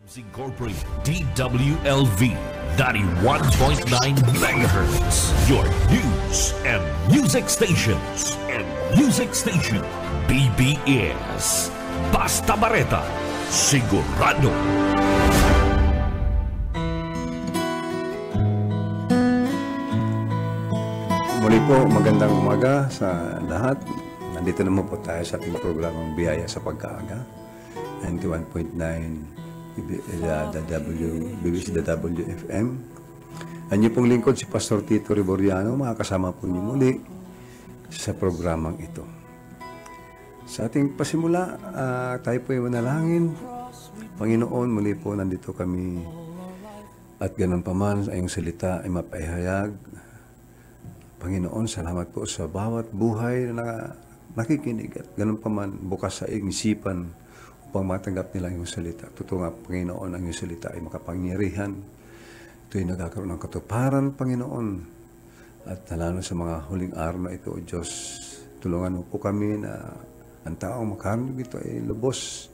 Films Incorporated, DWLV, 91.9 MHz, your news and music stations. BBS, Basta Bareta, Sigurado. Muli po, magandang umaga sa lahat. Nandito naman po tayo sa ating programang Biyaya sa Pagkaaga. 91.9 WFM. Ang niyo pong lingkod si Pastor Tito Riboriano, makakasama po niyo muli sa programang ito. Sa ating pasimula, tayo po ay manalangin. Panginoon, muli po nandito kami at ganun pa man ay yung salita ay mapaihayag. Panginoon, salamat po sa bawat buhay na nakikinig at ganun pa man bukas sa iyong isipan upang matanggap nila yung salita. Totoo nga, Panginoon, ang yung salita ay makapangyarihan. Ito'y nagkakaroon ng katuparan, Panginoon. At lalo sa mga huling araw na ito, O Diyos, tulungan mo po kami na ang taong makarinig ito ay lubos.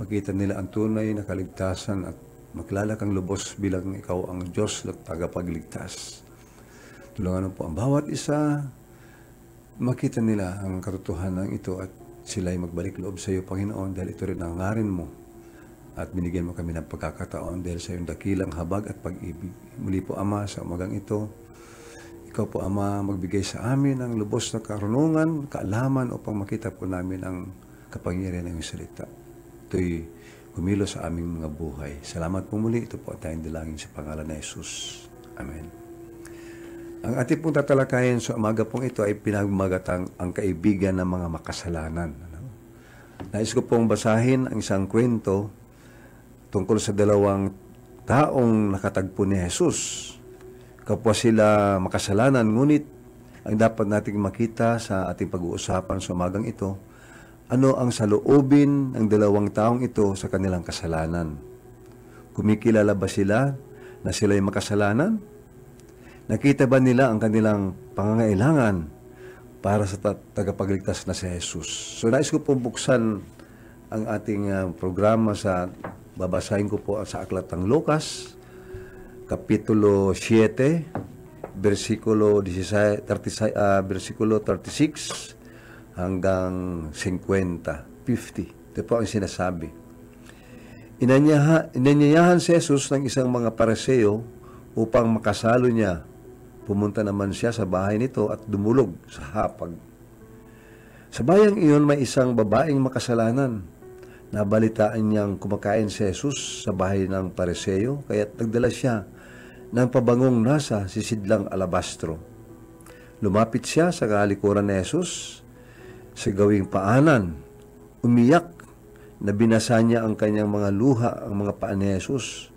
Makita nila ang tunay na kaligtasan at makilala kang lubos bilang ikaw ang Diyos at tagapagligtas. Tulungan mo po ang bawat isa, makita nila ang katotohanan ito at sila ay magbalik loob sa iyo, Panginoon, dahil ito rin ang ngarin mo. At binigyan mo kami ng pagkakataon dahil sa iyong dakilang habag at pag-ibig. Muli po, Ama, sa umagang ito, ikaw po, Ama, magbigay sa amin ng lubos na karunungan, kaalaman upang makita po namin ang kapangyarihan ng iyong salita. Ito'y kumilo sa aming mga buhay. Salamat po muli. Ito po tayong dalangin sa pangalan ni Jesus. Amen. Ang ating pong tatalakayin sa umaga pong ito ay pinagmagatang ang kaibigan ng mga makasalanan. Nais ko pong basahin ang isang kwento tungkol sa dalawang taong nakatagpo ni Jesus. Kapwa sila makasalanan, ngunit ang dapat nating makita sa ating pag-uusapan sa umagang ito, ano ang saloobin ng dalawang taong ito sa kanilang kasalanan? Kumikilala ba sila na sila'y makasalanan? Nakita ba nila ang kanilang pangangailangan para sa tagapagligtas na si Jesus? So, nais ko po buksan ang ating programa sa babasahin ko po sa Aklat ng Lucas, Kapitulo 7, versikulo 36 hanggang 50. Ito po ang sinasabi. Inanyayahan si Jesus ng isang mga Pariseo upang makasalo niya. Pumunta naman siya sa bahay nito at dumulog sa hapag. Sa bayang iyon may isang babaeng makasalanan. Nabalitaan niyang kumakain si Jesus sa bahay ng Pariseo, kaya't nagdala siya ng pabangong nasa sisidlang alabastro. Lumapit siya sa kalikuran ni Jesus sa gawing paanan. Umiyak na binasa niya ang kanyang mga luha, ang mga paa ni Jesus.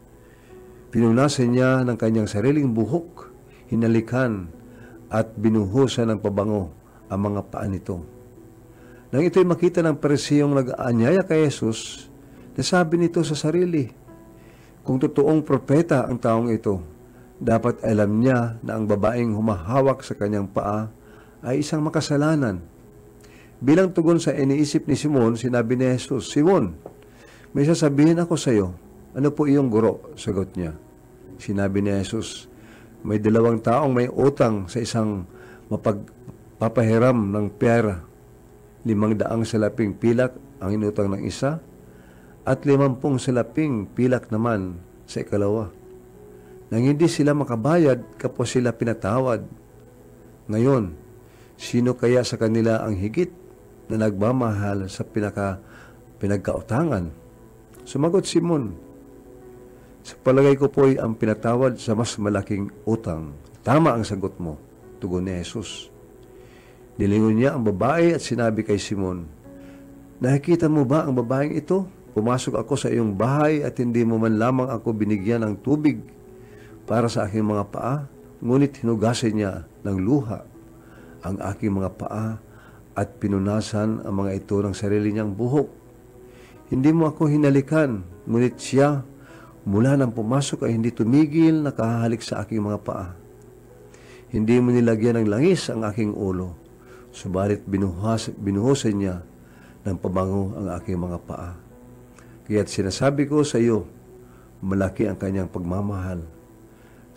Pinunasan niya ng kanyang sariling buhok, hinalikan at binuhusan ng pabango ang mga paa nito. Nang ito'y makita ng Parisiyong nag-aanyaya kay Jesus, nasabi nito sa sarili, kung totoong propeta ang taong ito, dapat alam niya na ang babaeng humahawak sa kanyang paa ay isang makasalanan. Bilang tugon sa iniisip ni Simon, sinabi ni Jesus, Simon, may sasabihin ako sa iyo. Ano po iyong guro? Sagot niya. Sinabi ni Jesus, may dalawang taong may utang sa isang mapagpapahiram ng pera. 500 salaping pilak ang inutang ng isa at 50 salaping pilak naman sa ikalawa. Nang hindi sila makabayad, kapwa sila pinatawad. Ngayon, sino kaya sa kanila ang higit na nagmamahal sa pinagkautangan? Sumagot Simon, sa palagay ko po ay ang pinatawad sa mas malaking utang. Tama ang sagot mo, tugon ni Jesus. Nilingon niya ang babae at sinabi kay Simon, nakikita mo ba ang babaeng ito? Pumasok ako sa iyong bahay at hindi mo man lamang ako binigyan ng tubig para sa aking mga paa, ngunit hinugasan niya ng luha ang aking mga paa at pinunasan ang mga ito ng sarili niyang buhok. Hindi mo ako hinalikan, ngunit siya mula nang pumasok ay hindi tumigil na kahahalik sa aking mga paa. Hindi mo nilagyan ng langis ang aking ulo, subalit binuhusan niya ng pabango ang aking mga paa. Kaya't sinasabi ko sa iyo, malaki ang kanyang pagmamahal,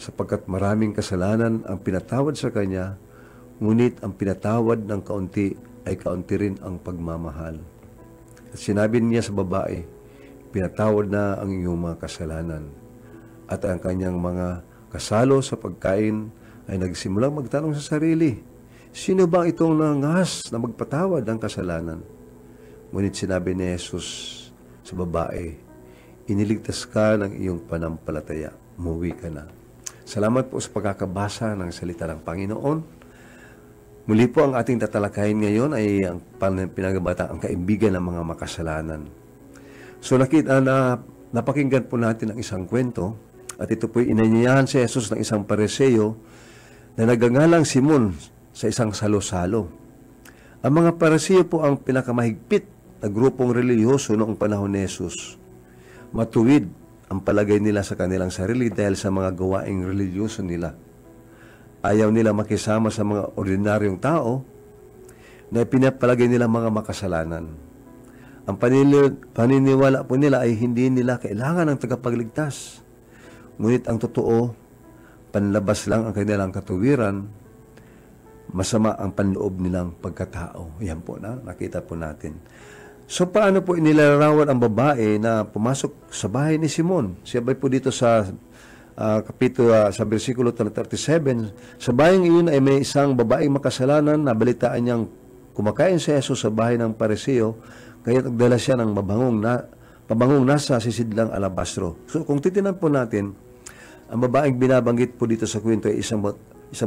sapagkat maraming kasalanan ang pinatawad sa kanya, ngunit ang pinatawad ng kaunti ay kaunti rin ang pagmamahal. At sinabi niya sa babae, pinatawad na ang iyong mga kasalanan. At ang kanyang mga kasalo sa pagkain ay nagsimulang magtanong sa sarili, sino ba itong nangas na magpatawad ng kasalanan? Ngunit sinabi ni Jesus sa babae, iniligtas ka ng iyong panampalataya, umuwi ka na. Salamat po sa pagkakabasa ng salita ng Panginoon. Muli po ang ating tatalakayin ngayon ay ang pinagabata, ang kaibigan ng mga makasalanan. So napakinggan po natin ang isang kwento, at ito po inanyayahan si Jesus ng isang Pariseo na nagangalang Simon sa isang salo-salo. Ang mga Pariseo po ang pinakamahigpit na grupong relihiyoso noong panahon ni Jesus. Matuwid ang palagay nila sa kanilang sarili dahil sa mga gawaing relihiyoso nila. Ayaw nila makisama sa mga ordinaryong tao na pinapalagay nila mga makasalanan. Ang paniniwala po nila ay hindi nila kailangan ng tagapagligtas. Ngunit ang totoo, panlabas lang ang kanilang katuwiran, masama ang panloob nilang pagkatao. Yan po na, nakita po natin. So paano po inilarawan ang babae na pumasok sa bahay ni Simon? Siya ba po dito sa sa versikulo 37, sa bayang iyon ay may isang babaeng makasalanan na balitaan niyang kumakain si Jesus sa bahay ng Pariseo, kaya nagdala siya ng pabangong nasa sisidlang alabastro. So kung titinan po natin, ang babaeng binabanggit po dito sa kwento ay isang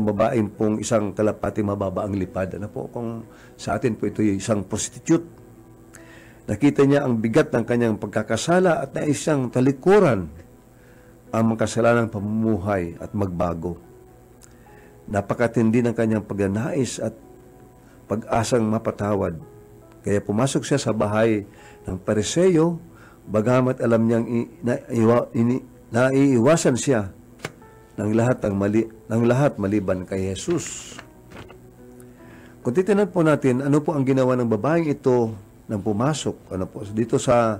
babaeng pong isang kalapating mababa ang lipad. Ano po, kung sa atin po ito ay isang prostitute. Nakita niya ang bigat ng kanyang pagkakasala at na isang talikuran ang makasalanang pamumuhay at magbago. Napakatindi ng kanyang pagnanais at pag-asang mapatawad. Kaya pumasok siya sa bahay ng Pariseo, bagamat alam niyang naiiwasan siya ng lahat maliban kay Jesus. Kung titinan po natin, ano po ang ginawa ng babaeng ito nang pumasok? Ano po? Dito sa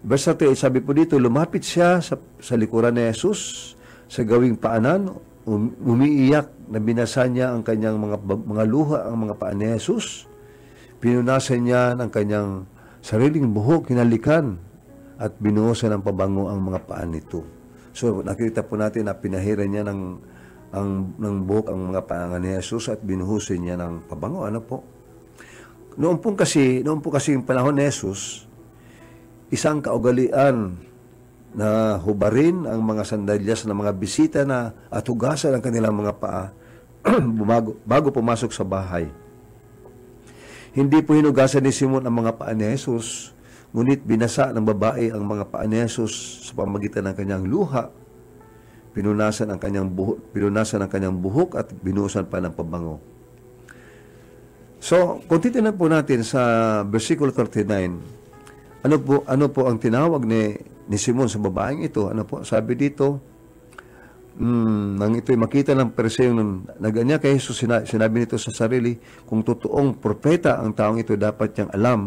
verse 38, sabi po dito, lumapit siya sa likuran ni Jesus sa gawing paanan, umiiyak na binasa niya ang kanyang mga luha, ang mga paan ni Jesus. Pinunasan niya ng kanyang sariling buhok, hinalikan, at binuhusan ng pabango ang mga paan nito. So, nakita po natin na pinahiran niya ng buhok ang mga paan ni Jesus at binuhusan niya ng pabango. Ano po? Noon po kasi yung panahon ni Jesus, isang kaugalian na hubarin ang mga sandalyas ng mga bisita na at hugasan ang kanilang mga paa bago pumasok sa bahay. Hindi po hinugasan ni Simon ang mga paa ni Jesus, ngunit binasa ng babae ang mga paa ni Jesus sa pamamagitan ng kanyang luha, pinunasan ang kanyang buhok at binuhusan pa ng pabango. So, kung titignan po natin sa versikulo 39, ano po ang tinawag ni Simon sa babaeng ito? Ano po? Sabi dito, nang ito'y makita ng Pariseo naganya kay Jesus, sinabi nito sa sarili, kung totoong propeta ang taong ito, dapat niyang alam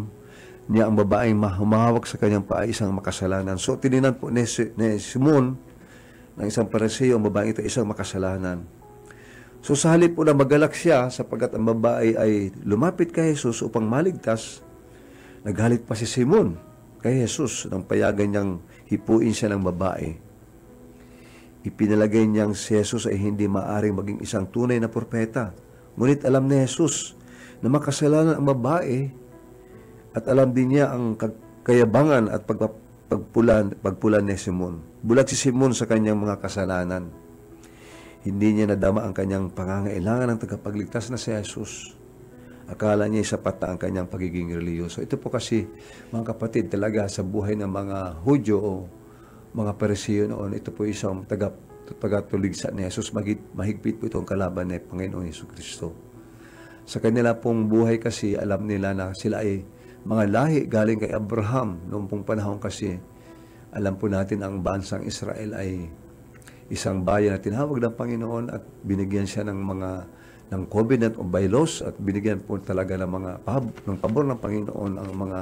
niya ang babaeng humahawak sa kanyang paa isang makasalanan. So, tininan po ni Simon ng isang Pariseo, ang babaeng ito isang makasalanan. So, sa halip po na magalak siya, sapagkat ang babae ay lumapit kay Jesus upang maligtas, naghalit pa si Simon kay Jesus nang payagan niyang hipuin siya ng babae. Ipinalagay niyang si Jesus ay hindi maaring maging isang tunay na propeta. Ngunit alam ni Jesus na makasalanan ang babae at alam din niya ang kayabangan at pagpulan ni Simon. Bulag si Simon sa kanyang mga kasalanan. Hindi niya nadama ang kanyang pangangailangan ng tagapagligtas na si Jesus. Akala niya sapat na ang kanyang pagiging reliyoso. Ito po kasi, mga kapatid, talaga sa buhay ng mga Hudyo o mga Pariseo noon, ito po isang tagatuligsa ni Jesus. Mahigpit po itong kalaban ni Panginoon Jesucristo. Sa kanila pong buhay kasi, alam nila na sila ay mga lahi galing kay Abraham. Noong pong panahon kasi, alam po natin ang bansang Israel ay isang bayan na tinawag ng Panginoon at binigyan siya ng covenant o bylaws at binigyan po talaga ng pabor ng Panginoon ang mga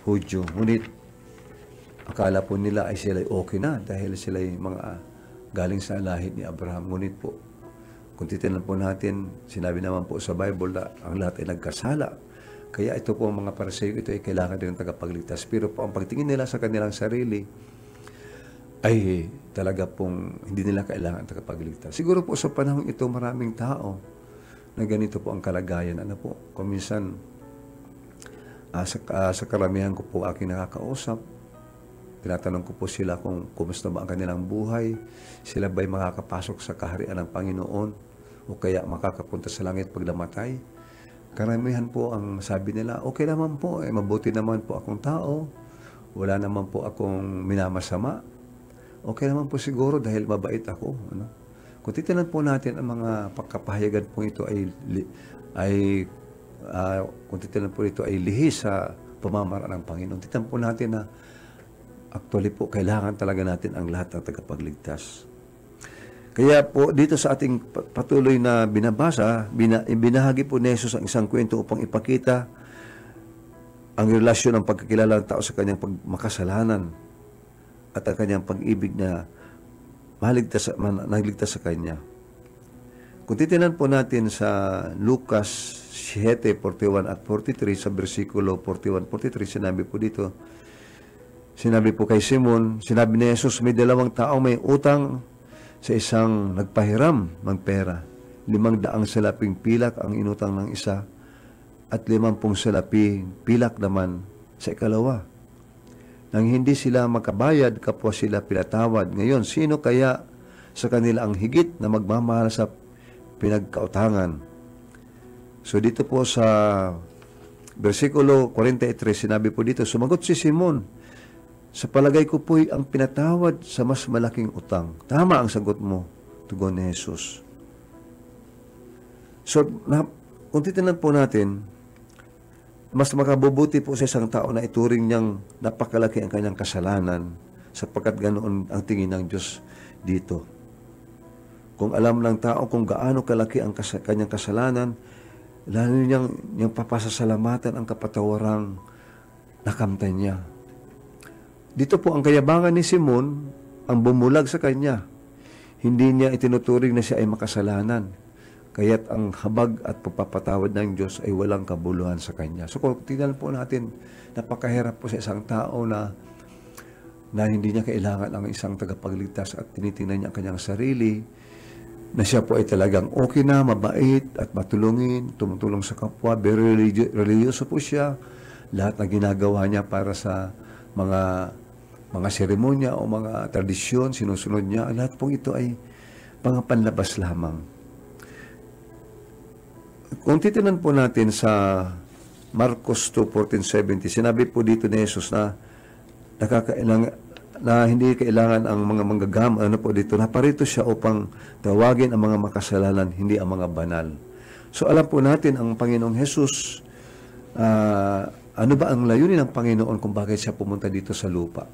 Hudyo. Ngunit akala po nila ay sila okay na dahil sila mga galing sa lahi ni Abraham. Ngunit po, kung titignan po natin, sinabi naman po sa Bible na ang lahat ay nagkasala. Kaya ito po ang mga Pariseo, ito ay kailangan din ng tagapagligtas. Pero po ang pagtingin nila sa kanilang sarili ay talaga pong hindi nila kailangan tagapagligtas. Siguro po sa panahon ito, maraming tao na ganito po ang kalagayan. Ano po, kung minsan, sa karamihan ko po aking nakakausap, tinatanong ko po sila kung kumusta ba ang kanilang buhay, sila ba'y makakapasok sa kaharian ng Panginoon o kaya makakapunta sa langit pag namatay. Karamihan po ang sabi nila, okay naman po, mabuti naman po akong tao, wala naman po akong minamasama, okay naman po siguro dahil mabait ako. Ano? Kung titinan po natin ang mga pagkapahayagan po ito kung titinan po ito ay lihis sa pamamaraan ng Panginoon, titinan po natin na actually po, kailangan talaga natin ang lahat ng tagapagligtas. Kaya po, dito sa ating patuloy na binabasa, binahagi po ni Jesus ang isang kwento upang ipakita ang relasyon ng pagkakilala ng tao sa kanyang makasalanan at ang kanyang pag-ibig na nagligtas sa kanya. Kung titinan po natin sa Lucas 7:41 at 43, sa versikulo 41-43, sinabi po kay Simon, sinabi ni Jesus, may 2 tao may utang sa isang nagpahiram ng pera. 500 salaping pilak ang inutang ng isa at 50 salaping pilak naman sa ikalawa. Nang hindi sila makabayad, kapwa sila pinatawad. Ngayon, sino kaya sa kanila ang higit na magmamahal sa pinagkautangan? So dito po sa versikulo 43, sinabi po dito, sumagot si Simon, sa palagay ko po'y ang pinatawad sa mas malaking utang. Tama ang sagot mo, tugon ni Jesus. So, kung titinan po natin, mas makabubuti po sa isang tao na ituring niyang napakalaki ang kanyang kasalanan sapagkat ganoon ang tingin ng Diyos dito. Kung alam ng tao kung gaano kalaki ang kanyang kasalanan, lalo niyang papasasalamatan ang kapatawarang nakamtan niya. Dito po ang kayabangan ni Simon ang bumulag sa kanya. Hindi niya itinuturing na siya ay makasalanan. Kaya't ang habag at pagpapatawad ng Diyos ay walang kabuluhan sa kanya. So kung tingnan po natin, napakahirap po sa isang tao na hindi niya kailangan ang isang tagapagligtas at tinitingnan niya ang kanyang sarili, na siya po ay talagang okay na, mabait at matulungin, tumutulong sa kapwa, very religyoso po siya. Lahat na ginagawa niya para sa mga seremonya o mga tradisyon, sinusunod niya. Lahat pong ito ay mga panlabas lamang. Kung titinan po natin sa Marcos 2:14-17, sinabi po dito ni Jesus na hindi kailangan ang mga manggagam, naparito siya upang tawagin ang mga makasalanan, hindi ang mga banal. So alam po natin ang Panginoong Jesus, ano ba ang layunin ng Panginoon kung bakit siya pumunta dito sa lupa?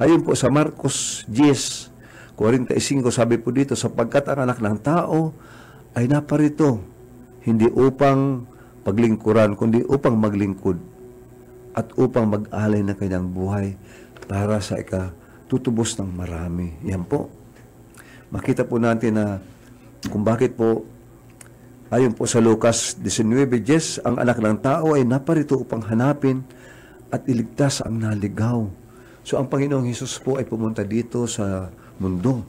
Ayon po sa Marcos 10:45, sabi po dito, sapagkat ang anak ng tao ay naparito, hindi upang paglingkuran, kundi upang maglingkod at upang mag-alay ng kanyang buhay para sa ikatutubos ng marami. Yan po. Makita po natin na kung bakit po, ayon po sa Lucas 19:10, ang anak ng tao ay naparito upang hanapin at iligtas ang naligaw. So ang Panginoong Hesus po ay pumunta dito sa mundo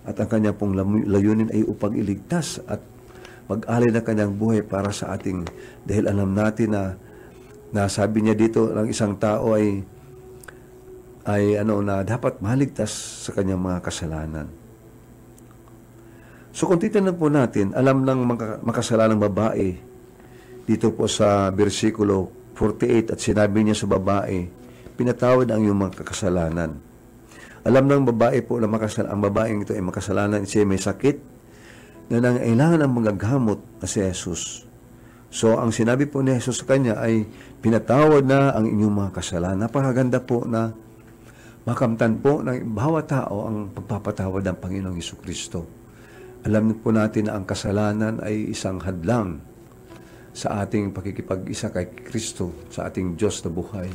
at ang kanya pong layunin ay upang iligtas at mag-alay na kanyang buhay para sa ating, dahil alam natin na sabi niya dito ng isang tao ay na dapat maligtas sa kanyang mga kasalanan. So kung titignan po natin, alam ng makasalanang babae dito po sa versikulo 48 at sinabi niya sa babae, pinatawad ang iyong mga kasalanan. Alam ng babae po na ang babaeng ito ay makasalanan, siya may sakit na nangailangan ng mga gamot na si Jesus. So, ang sinabi po ni Jesus sa kanya ay, pinatawad na ang inyong mga kasalanan. Napakaganda po na makamtan po ng bawat tao ang pagpapatawad ng Panginoong Jesucristo. Alam po natin na ang kasalanan ay isang hadlang sa ating pakikipag-isa kay Kristo, sa ating Diyos na buhay.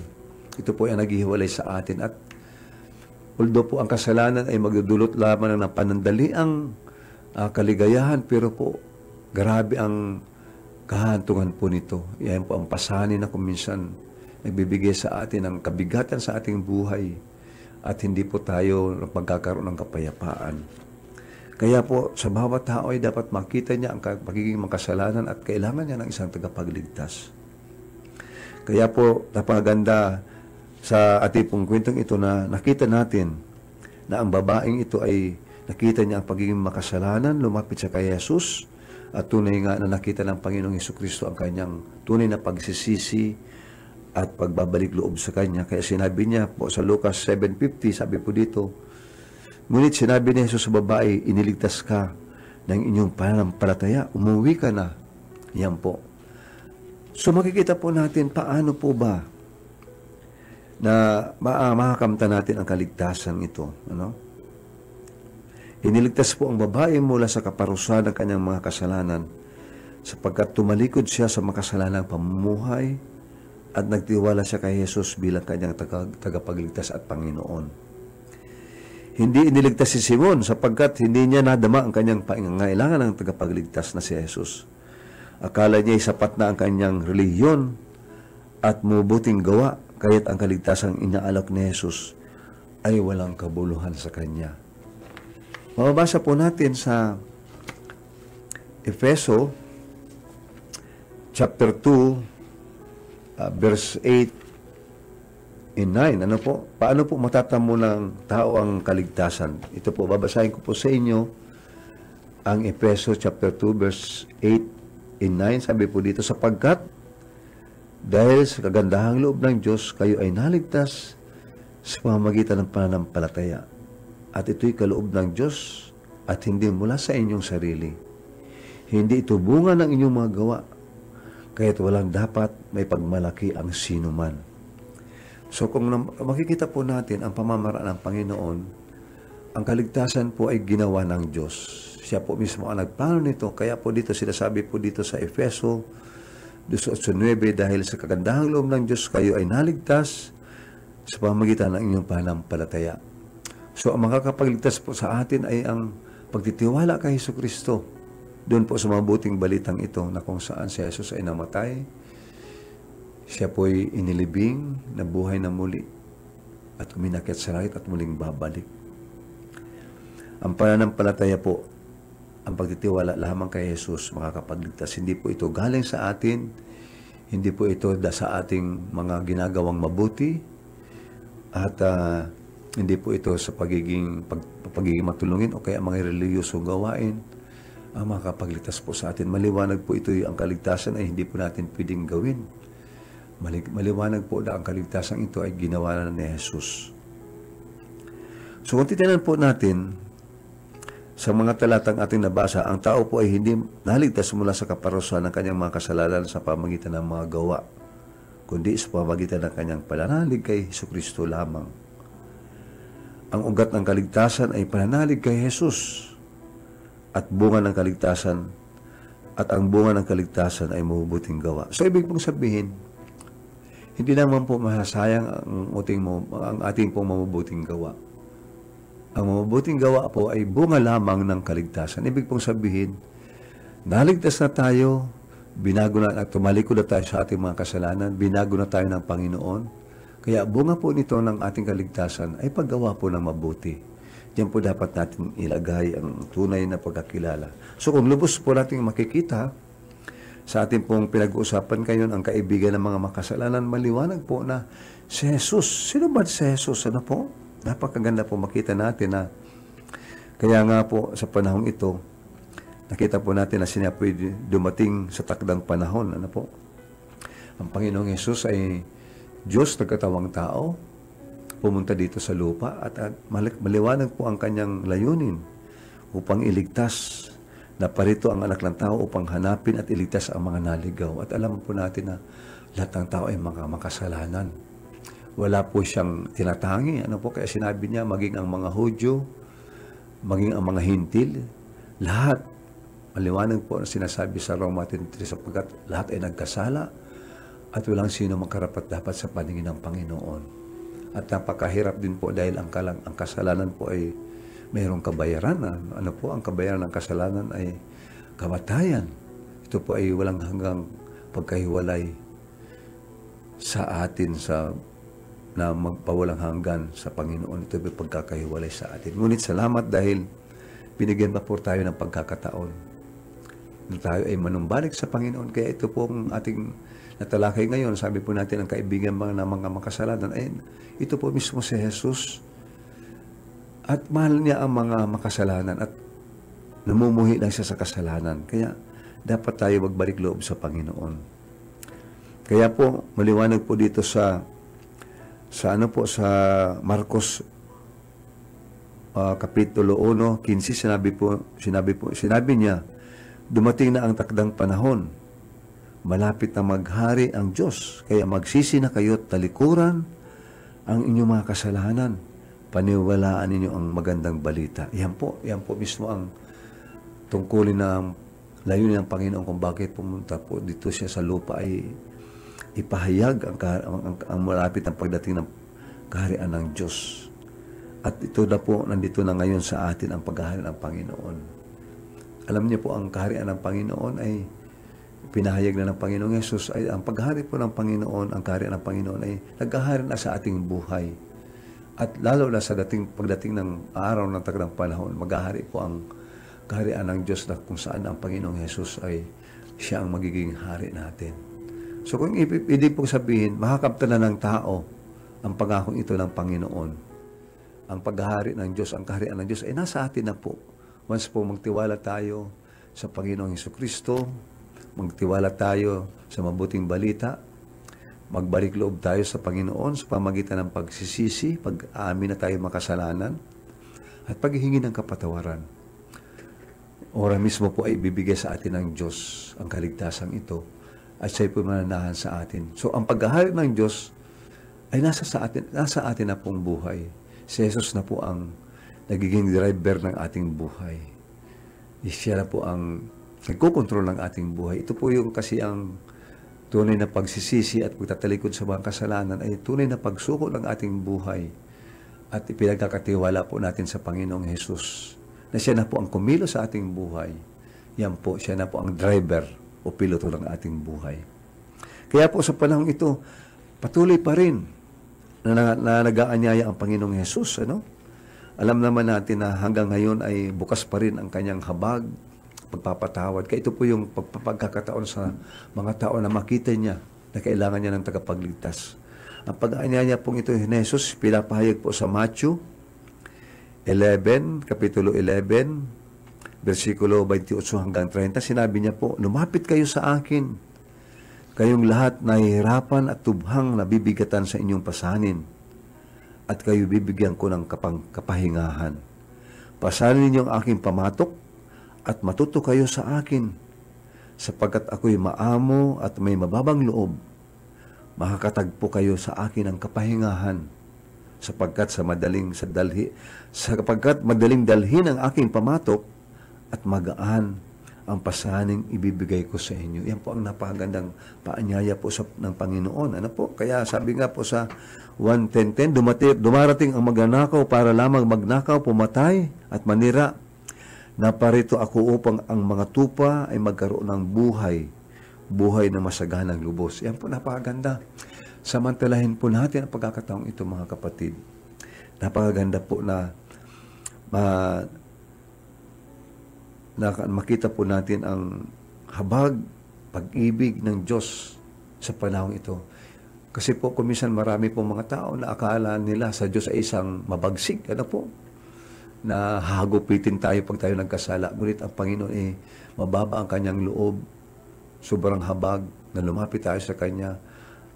Ito po ay naghihiwalay sa atin at Although po ang kasalanan ay magdudulot lamang ng panandaliang kaligayahan, pero po grabe ang kahantungan po nito. Yan po ang pasanin na kuminsan nagbibigay sa atin ng kabigatan sa ating buhay at hindi po tayo magkakaroon ng kapayapaan. Kaya po sa bawat tao ay dapat makita niya ang pagiging makasalanan at kailangan niya ng isang tagapagligtas. Kaya po napakaganda sa ating pong kwentong ito na nakita natin na ang babaeng ito ay nakita niya ang pagiging makasalanan, lumapit siya kay Jesus at tunay nga na nakita ng Panginoong Hesukristo ang kanyang tunay na pagsisisi at pagbabalik loob sa kanya. Kaya sinabi niya po sa Lucas 7:50, sabi po dito, ngunit sinabi ni Jesus sa babae, iniligtas ka ng inyong pananampalataya, umuwi ka na. Yan po. So makikita po natin paano po ba na makakamta natin ang kaligtasan ito. Ano? Iniligtas po ang babae mula sa kaparusahan ng kanyang mga kasalanan sapagkat tumalikod siya sa makasalanang pamumuhay at nagtiwala siya kay Jesus bilang kanyang tagapagligtas at Panginoon. Hindi iniligtas si Simon sapagkat hindi niya nadama ang kanyang pangangailangan ng tagapagligtas na si Jesus. Akala niya ay sapat na ang kanyang relihiyon at mabuting gawa, kaya't ang kaligtasang inaalok ni Jesus ay walang kabuluhan sa kanya. Mababasa po natin sa Efeso chapter 2 verse 8 and 9. Ano po? Paano po matatamo ng tao ang kaligtasan? Ito po, babasahin ko po sa inyo ang Efeso chapter 2 verse 8 and 9. Sabi po dito, sapagkat dahil sa kagandahang loob ng Diyos, kayo ay naligtas sa pamamagitan ng pananampalataya. At ito'y kaloob ng Diyos at hindi mula sa inyong sarili. Hindi ito bunga ng inyong mga gawa, kaya't walang dapat may pagmalaki ang sino man. So kung makikita po natin ang pamamaraan ng Panginoon, ang kaligtasan po ay ginawa ng Diyos. Siya po mismo ang nagplano nito. Kaya po dito, sinasabi po dito sa Efeso 2:8, dahil sa kagandahang loob ng Diyos, kayo ay naligtas sa pamamagitan ng inyong pananampalataya. So, ang makakapagligtas po sa atin ay ang pagtitiwala kay Hesukristo. Doon po sa mabuting balitang ito na kung saan si Jesus ay namatay, siya po ay inilibing, nabuhay na muli, at uminakyat sa langit at muling babalik. Ang pananampalataya po, ang pagtitiwala lamang kay Jesus makakapagligtas. Hindi po ito galing sa atin, hindi po ito sa ating mga ginagawang mabuti, at hindi po ito sa pagiging matulungin o kaya mga reliyosong gawain ang makakapagligtas po sa atin. Maliwanag po ito, ang kaligtasan ay hindi po natin pwedeng gawin. Maliwanag po na ang kaligtasan ito ay ginawa na ni Jesus. So kung titinan po natin sa mga talatang ating nabasa, ang tao po ay hindi naligtas mula sa kaparusahan ng kanyang mga kasalanan sa pamagitan ng mga gawa, kundi sa pamagitan ng kanyang pananalig kay Hesukristo lamang. Ang ugat ng kaligtasan ay pananalig kay Jesus at bunga ng kaligtasan, at ang bunga ng kaligtasan ay mabubuting gawa. So, ibig pong sabihin, hindi naman po masasayang ang ating pong mabubuting gawa. Ang mabubuting gawa po ay bunga lamang ng kaligtasan. Ibig pong sabihin, naligtas na tayo, binago na at tumalikod na tayo sa ating mga kasalanan, binago na tayo ng Panginoon. Kaya bunga po nito ng ating kaligtasan ay paggawa po ng mabuti. Diyan po dapat natin ilagay ang tunay na pagkakilala. So kung lubos po natin makikita sa ating pong pinag-uusapan kayo ang kaibigan ng mga makasalanan, maliwanag po na si Jesus. Sino ba si Jesus? Ano po? Napakaganda po makita natin na kaya nga po sa panahong ito, nakita po natin na siya po dumating sa takdang panahon. Ano po? Ang Panginoong Jesus ay Diyos nagkatawang tao, pumunta dito sa lupa at maliwanag po ang kanyang layunin upang iligtas. Naparito ang anak ng tao upang hanapin at iligtas ang mga naligaw. At alam po natin na lahat ng tao ay mga makasalanan. Wala po siyang tinatangi. Ano po? Kaya sinabi niya, maging ang mga Hudyo, maging ang mga Hintil, lahat. Maliwanag po ang sinasabi sa Roma 10:3 sapagkat lahat ay nagkasala at walang sino makarapat dapat sa paningin ng Panginoon. At napakahirap din po dahil ang kasalanan po ay mayroong kabayaran. Ano po, ang kabayaran ng kasalanan ay kamatayan. Ito po ay walang hanggang pagkahiwalay sa atin na magpawalang hanggan sa Panginoon. Ito ay pagkakahiwalay sa atin. Ngunit salamat dahil binigyan pa po tayo ng pagkakataon na tayo ay manumbalik sa Panginoon. Kaya ito po ang ating natalakay ngayon. Sabi po natin ang kaibigan ng mga makasalanan ay ito po mismo si Jesus. At mahal niya ang mga makasalanan at namumuhi lang siya sa kasalanan. Kaya dapat tayo magbalik loob sa Panginoon. Kaya po maliwanag po dito sa Marcos kapitulo 1, 15 sinabi niya, dumating na ang takdang panahon. Malapit na maghari ang Diyos. Kaya magsisi na kayo at talikuran ang inyong mga kasalanan. Paniwalaan ninyo ang magandang balita. Yan po mismo ang tungkulin ng layunin ng Panginoon kung bakit pumunta po dito siya sa lupa ay ipahayag ang malapit ng pagdating ng kaharian ng Diyos. At ito na po, nandito na ngayon sa atin ang paghahari ng Panginoon. Alam niyo po, ang kaharian ng Panginoon ay pinahayag na ng Panginoong Yesus. Ay ang paghahari po ng Panginoon, ang kaharian ng Panginoon ay naghahari na sa ating buhay. At lalo na sa pagdating ng araw ng takdang panahon, maghahari po ang kaharian ng Diyos na kung saan ang Panginoong Yesus ay siya ang magiging hari natin. So kung ibig po sabihin, makakaptan na ng tao ang pangakong ito ng Panginoon. Ang paghahari ng Diyos, ang kaharian ng Diyos ay nasa atin na po. Once po magtiwala tayo sa Panginoong Hesukristo, magtiwala tayo sa mabuting balita, magbalik loob tayo sa Panginoon sa pamagitan ng pagsisisi, pag-aamin na tayo makasalanan, at paghihingi ng kapatawaran. Ora mismo po ay ibibigay sa atin ng Diyos ang kaligtasan ito at siya'y pumananahan sa atin. So, ang paghahari ng Diyos ay nasa atin na pong buhay. Si Jesus na po ang nagiging driver ng ating buhay. Siya na po ang nagkokontrol ng ating buhay. Ito po yung kasi ang tunay na pagsisisi at pagtatalikod sa mga kasalanan ay tunay na pagsuko ng ating buhay at ipinagkakatiwala po natin sa Panginoong Jesus na siya na po ang kumilo sa ating buhay. Yan po, siya na po ang driver o piloto ng ating buhay. Kaya po sa panahon ito, patuloy pa rin na nag-aanyaya ang Panginoong Jesus. Alam naman natin na hanggang ngayon ay bukas pa rin ang kanyang habag, pagpapatawad. Kaya ito po yung pagkakataon sa mga tao na makita niya na kailangan niya ng tagapagligtas. Ang pag-aanyaya pong ito ni Jesus, pinapahayag po sa Matthew 11, Kapitulo 11, versikulo 28 hanggang 30. Sinabi niya po, lumapit kayo sa akin, kayong lahat nahihirapan at tubhang nabibigatan sa inyong pasanin, at kayo bibigyan ko ng kapahingahan. Pasanin ninyo ang aking pamatok, at matuto kayo sa akin, sapagkat ako'y maamo at may mababang loob. Makakatagpo kayo sa akin ng kapahingahan, sapagkat madaling dalhin ang aking pamatok, at magaan ang pasaning ibibigay ko sa inyo. Yan po ang napakagandang paanyaya po ng Panginoon. Kaya sabi nga po sa 1:10, dumarating ang magnanakaw para lamang magnakaw, pumatay at manira. Naparito ako upang ang mga tupa ay magkaroon ng buhay na masaganang lubos. Yan po napakaganda. Samantalahin po natin ang pagkakataong ito, mga kapatid. Napakaganda po na makita po natin ang habag, pag-ibig ng Diyos sa panahon ito. Kasi po, kuminsan marami po mga tao na akala nila sa Diyos ay isang mabagsik. Na hagupitin tayo pag tayo nagkasala. Ngunit ang Panginoon ay mababa ang kanyang loob, sobrang habag, na lumapit tayo sa Kanya.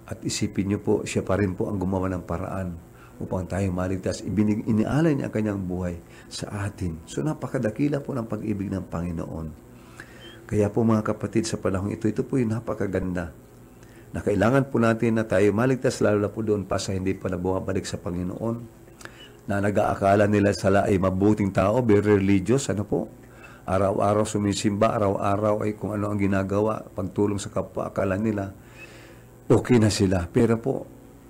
At isipin niyo po, siya pa rin po ang gumawa ng paraan upang tayo maligtas. Inialay niya ang kanyang buhay sa atin. So napakadakila po ng pag-ibig ng Panginoon. Kaya po mga kapatid, sa panahon ito po yung napakaganda na kailangan po natin na tayo maligtas, lalo na po doon pa sa hindi pa na bumabalik sa Panginoon, na nag-aakala nila sila ay mabuting tao, very religious, araw-araw sumisimba, araw-araw ay kung ano ang ginagawa, pagtulong sa kapwa, akala nila okay na sila. Pero po,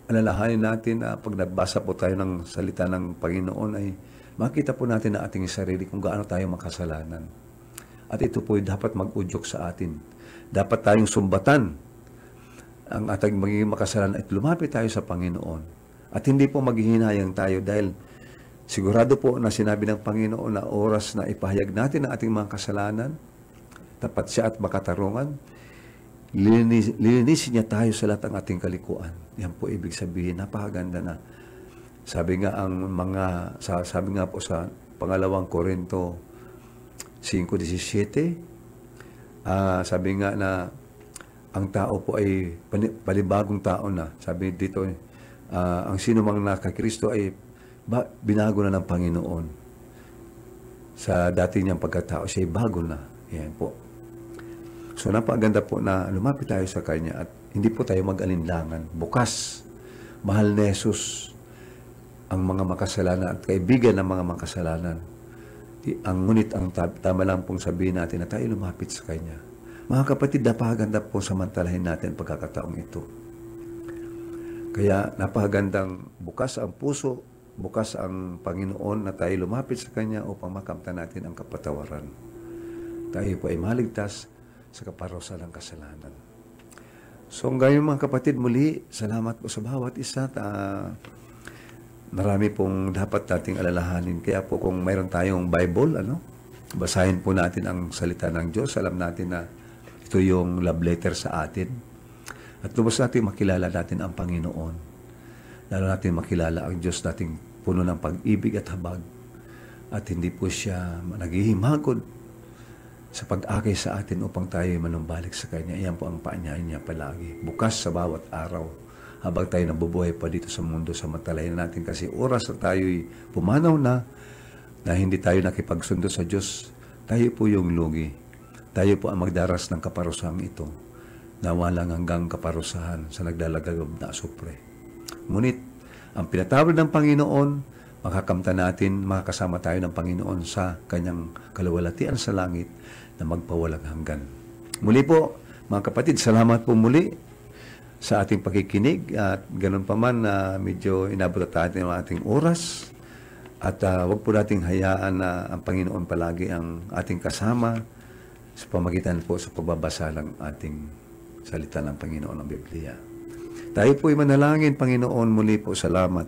alalahanin natin na pag nagbasa po tayo ng salita ng Panginoon ay makita po natin na ating sarili kung gaano tayo makasalanan. At ito po ay dapat mag-udyok sa atin. Dapat tayong sumbatan ang ating magiging makasalanan at lumapit tayo sa Panginoon. At hindi po maghihinayang tayo dahil sigurado po na sinabi ng Panginoon na oras na ipahayag natin ang ating mga kasalanan, tapat siya at makatarungan, lilinisin niya tayo sa lahat ng ating kalikuan. Yan po ibig sabihin, napakaganda na. Sabi nga po sa pangalawang Korinto 5:17, sabi nga na ang tao po ay panibagong tao na. Sabi dito, ang sino mang naka-Kristo ay binago na ng Panginoon. Sa dati niyang pagkatao, siya ay bago na. Yan po. So, napakaganda po na lumapit tayo sa Kanya at hindi po tayo mag-alinlangan. Bukas, mahal ni Jesus ang mga makasalanan at kaibigan ng mga makasalanan. Ngunit ang tama lang pong sabihin natin na tayo lumapit sa Kanya. Mga kapatid, napakaganda po samantalahin natin pagkakataong ito. Kaya napakagandang bukas ang puso, bukas ang Panginoon na tayo lumapit sa Kanya upang makamtan natin ang kapatawaran. Tayo po ay maligtas sa kaparusahan ng kasalanan. So, ngayon mga kapatid, muli, salamat po sa bawat isa. Marami pong dapat nating alalahanin. Kaya po kung mayroon tayong Bible, basahin po natin ang salita ng Diyos. Alam natin na ito yung love letter sa atin. At lubos natin makilala natin ang Panginoon. Lalo natin makilala ang Diyos nating puno ng pag-ibig at habag. At hindi po siya naghihimagod sa pag-akay sa atin upang tayo manumbalik sa Kanya. Iyan po ang paanyahin niya palagi. Bukas sa bawat araw habang tayo nabubuhay pa dito sa mundo, samantalahin natin kasi oras na tayo'y pumanaw na hindi tayo nakipagsundo sa Diyos, tayo po yung lugi. Tayo po ang magdaras ng kaparusahan ito na walang hanggang kaparusahan sa naglalagab na asupre. Ngunit, ang pinatawad ng Panginoon, makakamta natin, makakasama tayo ng Panginoon sa Kanyang kaluwalhatian sa langit na magpawalang hanggan. Muli po, mga kapatid, salamat po muli sa ating pakikinig at ganun pa man na medyo inabot natin ang ating oras at wag po nating hayaan na ang Panginoon palagi ang ating kasama sa pamagitan po sa pagbabasa ng ating salita ng Panginoon ng Biblia. Tayo po ay manalangin, Panginoon, muli po salamat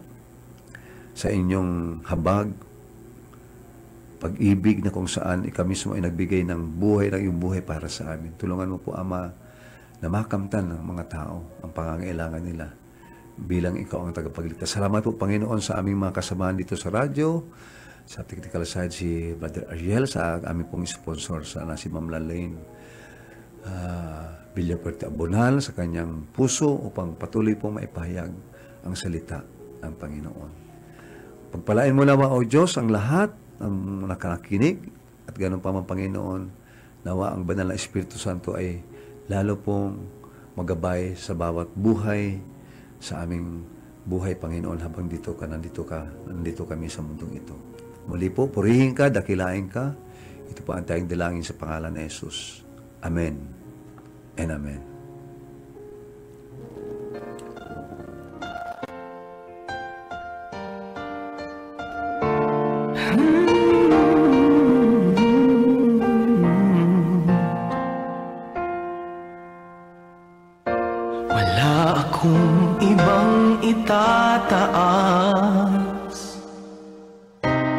sa inyong habag, pag-ibig na kung saan ikaw mismo ay nagbigay ng buhay, ng iyong buhay para sa amin. Tulungan mo po, Ama, na makamtan ng mga tao ang pangangailangan nila bilang ikaw ang tagapagligtas. Salamat po, Panginoon, sa aming mga kasamahan dito sa radyo, sa technical side si Brother Ariel, sa aming pong sponsor sa si Ma'am Lalaine Villaperte Abonal, sa kanyang puso upang patuloy pong maipahayag ang salita ng Panginoon. Pagpalain mo naman, O Diyos, ang lahat ang nakakinig at ganun pa man, Panginoon, nawa ang banal na Espiritu Santo ay lalo pong magabay sa bawat buhay sa aming buhay, Panginoon, habang nandito kami sa mundong ito. Muli po, purihin ka, dakilain ka. Ito po ang tayong dalangin sa pangalan ni Jesus. Amen and Amen. Wala akong ibang itataas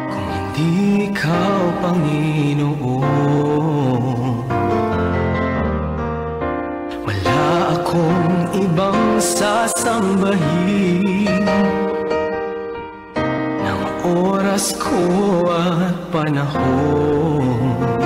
kung hindi ikaw, Panginoon. Wala akong ibang sasambahin ng oras ko at panahon.